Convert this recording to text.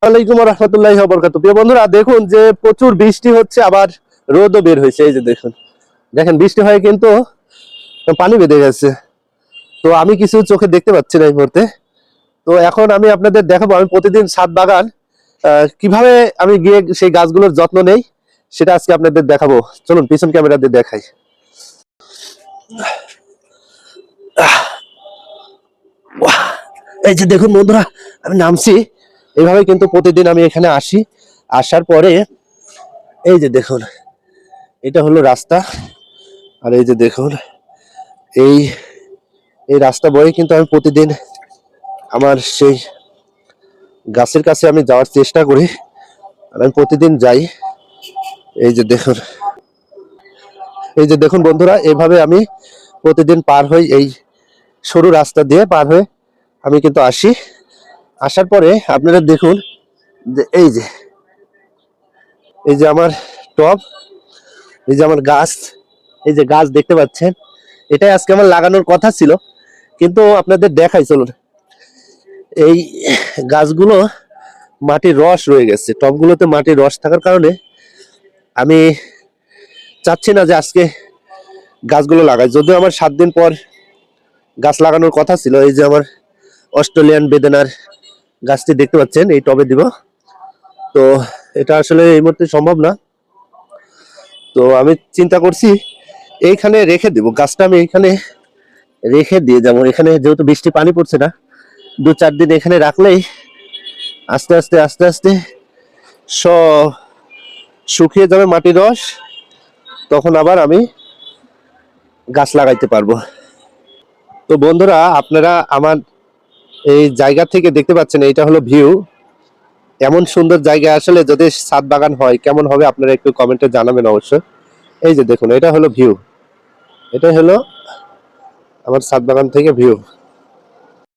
ওয়ালাইকুম রাহমাতুল্লাহি ওয়া বারাকাতুহু। প্রিয় বন্ধুরা, দেখুন যে প্রচুর বৃষ্টি হচ্ছে, আবার রোদও বের হয়েছে। এই যে দেখুন, দেখেন বৃষ্টি হয়ে কিন্তু পানি বেঁধে গেছে। তো আমি কিছু চোখে দেখতে পাচ্ছি না এই মুহূর্তে। তো এখন আমি আপনাদের দেখাবো আমি প্রতিদিন ছাদ বাগান কিভাবে আমি গিয়ে সেই গাছগুলোর যত্ন নেই, সেটা আজকে আপনাদের দেখাবো। চলুন পিছন ক্যামেরা দিয়ে দেখাই। এই যে দেখুন বন্ধুরা, আমি নামছি। এইভাবে কিন্তু প্রতিদিন আমি এখানে আসি। আসার পরে এই যে দেখুন, এটা হলো রাস্তা। আর এই যে দেখুন, এই এই রাস্তা বয়ে কিন্তু আমি প্রতিদিন আমার সেই গাছের কাছে আমি যাওয়ার চেষ্টা করি। আর আমি প্রতিদিন যাই। এই যে দেখুন, এই যে দেখুন বন্ধুরা, এভাবে আমি প্রতিদিন পার হই। এই সরু রাস্তা দিয়ে পার হয়ে আমি কিন্তু আসি। আসার পরে আপনারা দেখুন যে এই যে আমার টব, এই যে আমার গাছ, এই যে গাছ দেখতে পাচ্ছেন, এটাই আজকে আমার লাগানোর কথা ছিল, কিন্তু আপনাদের দেখাই চলুন। এই গাছগুলো মাটির রস রয়ে গেছে, টবগুলোতে মাটির রস থাকার কারণে আমি চাচ্ছি না যে আজকে গাছগুলো লাগাই। যদিও আমার 7 দিন পর গাছ লাগানোর কথা ছিল। এই যে আমার অস্ট্রেলিয়ান বেদেনার গাছটি দেখতে পাচ্ছেন, এই টবে দিব। তো এটা আসলে এই মুহূর্তে সম্ভব না। তো আমি চিন্তা করছি এইখানে রেখে দিব গাছটা, আমি এখানে রেখে দিয়ে যাবো। এখানে যেহেতু বৃষ্টি পানি পড়ছে না, 2-4 দিন এখানে রাখলেই আস্তে আস্তে আস্তে আস্তে সব শুকিয়ে যাবে মাটির রস, তখন আবার আমি গাছ লাগাইতে পারবো। তো বন্ধুরা, আপনারা আমার এই জায়গা থেকে দেখতে পাচ্ছেন, এইটা হলো ভিউ। এমন সুন্দর জায়গা আসলে যদি ছাদ বাগান হয় কেমন হবে, আপনারা একটু কমেন্টে জানাবেন অবশ্যই। এই যে দেখুন, এটা হলো ভিউ, এটা হলো আমার ছাদ বাগান থেকে ভিউ।